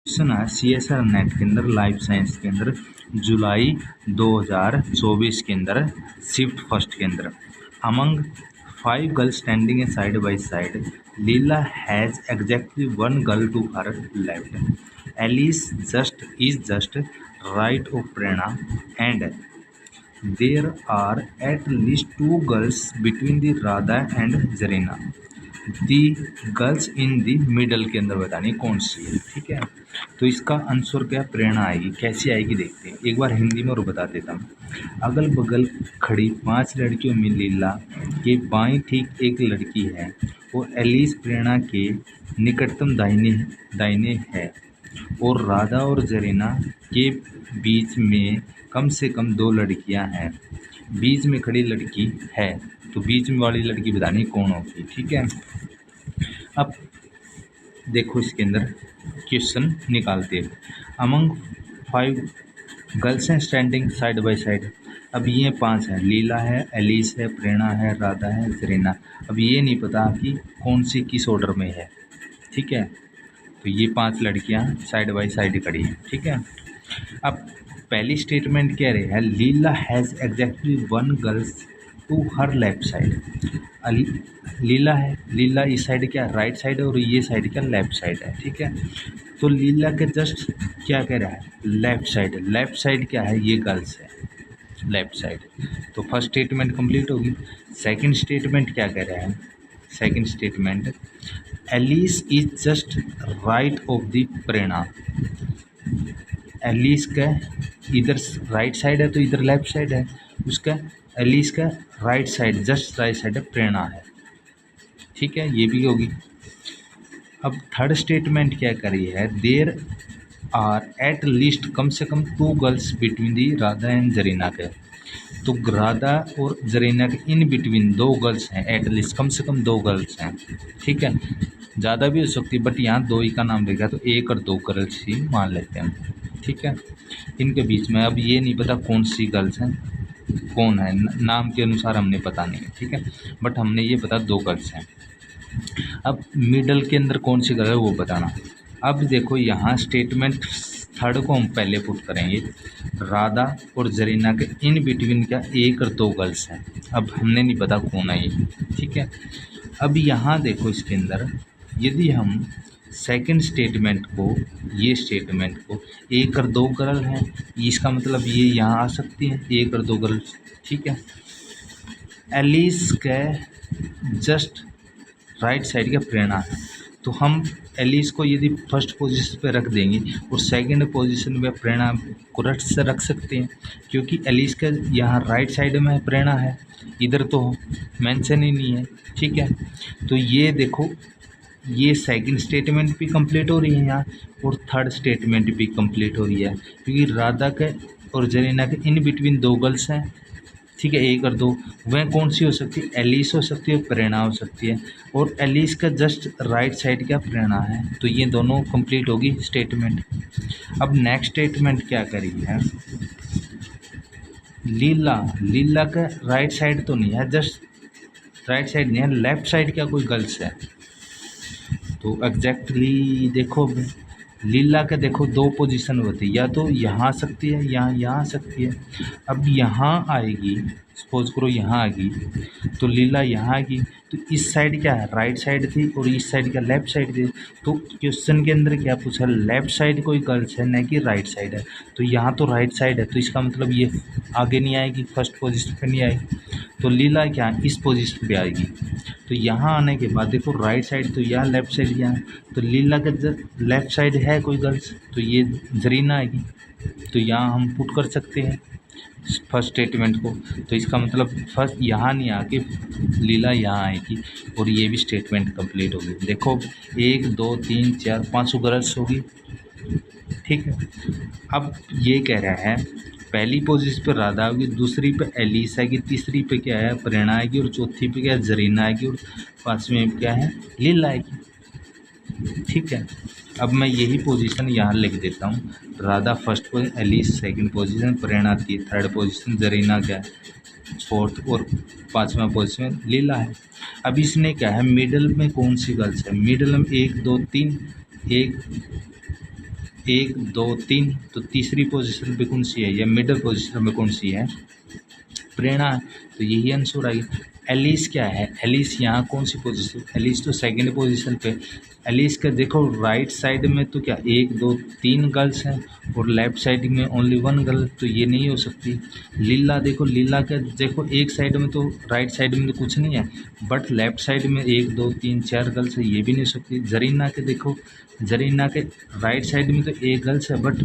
Question है CSR net के अंदर लाइफ साइंस के अंदर जुलाई 2024 के अंदर शिफ्ट फर्स्ट के अंदर among 5 girls standing side by side Leela has exactly 1 girl to her left Alice just right of Prerna and there are at least 2 girls between the Radha and Zarina the girls in the middle के अंदर बतानी कौन सी है। ठीक है, तो इसका आंसर क्या प्रेरणा आएगी, कैसी आएगी देखते हैं। एक बार हिंदी में और बता देता हूँ। अगल बगल खड़ी 5 लड़कियों में लीला के बाएं ठीक एक लड़की है और एलिस प्रेरणा के निकटतम दाहिने दाहिने है और राधा और जरीना के बीच में कम से कम 2 लड़कियां हैं। बीच में खड़ी लड़की है, तो बीच में वाली लड़की बतानी कौन होगी। ठीक है, अब देखो इसके अंदर क्वेश्चन निकालते हैं। अमंग 5 गर्ल्स हैं स्टैंडिंग साइड बाय साइड। अब ये 5 हैं, लीला है, एलिस है, प्रेरणा है, राधा है, जरीना। अब ये नहीं पता कि कौन सी किस ऑर्डर में है। ठीक है, तो ये 5 लड़कियां साइड बाय साइड खड़ी हैं। ठीक है, अब पहली स्टेटमेंट कह रहे हैं Leela has exactly 1 girls to her left side. Leela है, लीला इस साइड क्या राइट साइड है और ये साइड क्या लेफ्ट साइड है। ठीक है, तो लीला के जस्ट क्या कह रहा है लेफ्ट साइड। लेफ्ट साइड क्या है, ये गर्ल्स है लेफ्ट साइड। तो फर्स्ट स्टेटमेंट कंप्लीट होगी। सेकंड स्टेटमेंट क्या कह रहा है, second statement Alice is just right of the Prerna. Alice का इधर राइट साइड है तो इधर लेफ्ट साइड है, उसका एलिस का right side just right side है, प्रेरणा है। ठीक है, ये भी होगी। अब थर्ड स्टेटमेंट क्या करी है, देर आर एट लीस्ट कम से कम 2 girls between the Radha and Zarina के। तो राधा और जरीना के इन बिटवीन 2 गर्ल्स हैं, एट लीस्ट कम से कम 2 गर्ल्स हैं। ठीक है, ज़्यादा भी हो सकती है बट यहाँ 2 ही का नाम लिखा तो 1 और 2 गर्ल्स ही मान लेते हैं। ठीक है, इनके बीच में अब ये नहीं पता कौन सी गर्ल्स हैं, कौन है, नाम के अनुसार हमने पता नहीं है। ठीक है, बट हमने ये पता 2 गर्ल्स हैं। अब मिडल के अंदर कौन सी गर्ल है वो बताना। अब देखो यहाँ स्टेटमेंट थर्ड को हम पहले पुट करेंगे, राधा और जरीना के इन बिटवीन क्या 1 और 2 गर्ल्स हैं। अब हमने नहीं पता कौन है ये। ठीक है, अब यहाँ देखो इसके अंदर यदि हम सेकंड स्टेटमेंट को, ये स्टेटमेंट को 1 और 2 गर्ल हैं, इसका मतलब ये यहाँ आ सकती है 1 और 2 गर्ल। ठीक है, एलिस के जस्ट राइट साइड का प्रेरणा है, तो हम एलिस को यदि फर्स्ट पोजीशन पे रख देंगे और सेकंड पोजीशन पे प्रेरणा को रट से रख सकते हैं, क्योंकि एलिस का यहाँ राइट साइड में प्रेरणा है, इधर तो मेंशन ही नहीं है। ठीक है, तो ये देखो ये सेकंड स्टेटमेंट भी कंप्लीट हो रही है यहाँ और थर्ड स्टेटमेंट भी कंप्लीट हो रही है, क्योंकि राधा के और जरीना के इन बिटवीन 2 गर्ल्स हैं। ठीक है, 1 और 2, वह कौन सी हो सकती है, एलिस हो सकती है, प्रेरणा हो सकती है, और एलिस का जस्ट राइट साइड क्या प्रेरणा है। तो ये दोनों कंप्लीट होगी स्टेटमेंट। अब नेक्स्ट स्टेटमेंट क्या करी है, लीला का राइट साइड तो नहीं है, जस्ट राइट साइड नहीं है, लेफ्ट साइड क्या कोई गर्ल्स है। तो एग्जैक्टली देखो लीला के देखो 2 पोजीशन होती है, या तो यहाँ आ सकती है या यहाँ आ सकती है। अब यहाँ आएगी, सपोज करो यहाँ आएगी तो लीला यहाँ आएगी, तो इस साइड क्या है राइट साइड थी और इस साइड क्या लेफ्ट साइड थी। तो क्वेश्चन के अंदर क्या पूछा, लेफ्ट साइड कोई गर्ल्स है न कि राइट साइड है। तो यहाँ तो राइट साइड है, तो इसका मतलब ये आगे नहीं आएगी, फर्स्ट पोजीशन पे नहीं आएगी। तो लीला क्या इस पोजीशन पे आएगी। तो यहाँ आने के बाद देखो राइट साइड तो यहाँ, लेफ्ट साइड यहाँ, तो लीला का लेफ्ट साइड है कोई गर्ल्स, तो ये जरीना आएगी। तो यहाँ हम पुट कर सकते हैं फर्स्ट स्टेटमेंट को। तो इसका मतलब फर्स्ट यहाँ नहीं आके लीला यहाँ आएगी और ये भी स्टेटमेंट कंप्लीट होगी। देखो 1 2 3 4 5 गर्ल्स होगी। ठीक है, अब ये कह रहा है पहली पोजीशन पे राधा होगी, दूसरी पे एलिस आएगी, तीसरी पे क्या है प्रेरणा आएगी, और चौथी पे क्या है जरीना आएगी, और पांचवी में क्या है लीला आएगी। ठीक है, अब मैं यही पोजीशन यहाँ लिख देता हूँ, Radha first position, Alice second position, Prerna third position, Zarina क्या है फोर्थ, और 5वां पोजीशन लीला है। अब इसने क्या है मिडल में कौन सी गर्ल्स है, मिडल में 1 2 3, 1 1 2 3, तो तीसरी पोजीशन पे कौन सी है, या मिडल पोजीशन में कौन सी है, प्रेरणा है। तो यही आंसर आएगा। एलिस क्या है, एलिस यहाँ कौन सी पोजीशन, एलिस तो सेकंड पोजीशन पे। एलिस का देखो राइट साइड में तो क्या 1 2 3 गर्ल्स हैं और लेफ्ट साइड में ओनली 1 गर्ल, तो ये नहीं हो सकती। लीला देखो, लीला का देखो एक साइड में तो राइट साइड में तो कुछ नहीं है, बट लेफ्ट साइड में 1 2 3 4 गर्ल्स है, ये भी नहीं हो सकती। जरीना के देखो, जरीना के राइट साइड में तो 1 गर्ल्स है, बट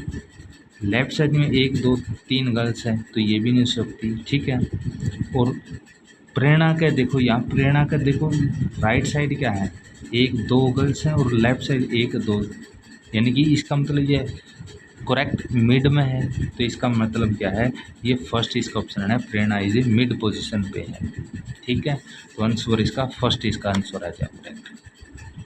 लेफ्ट साइड में 1 2 3 गर्ल्स हैं, तो ये भी नहीं हो सकती, ठीक है। और प्रेरणा का देखो, यहाँ प्रेरणा का देखो राइट साइड क्या है, 1 2 गर्ल्स हैं और लेफ्ट साइड 1 2, यानी कि इसका मतलब ये करेक्ट मिड में है। तो इसका मतलब क्या है, ये फर्स्ट इसका ऑप्शन है, प्रेरणा इज ए मिड पोजीशन पे है, ठीक है। तो आंसर इसका फर्स्ट इसका आंसर आ जाए करेक्ट।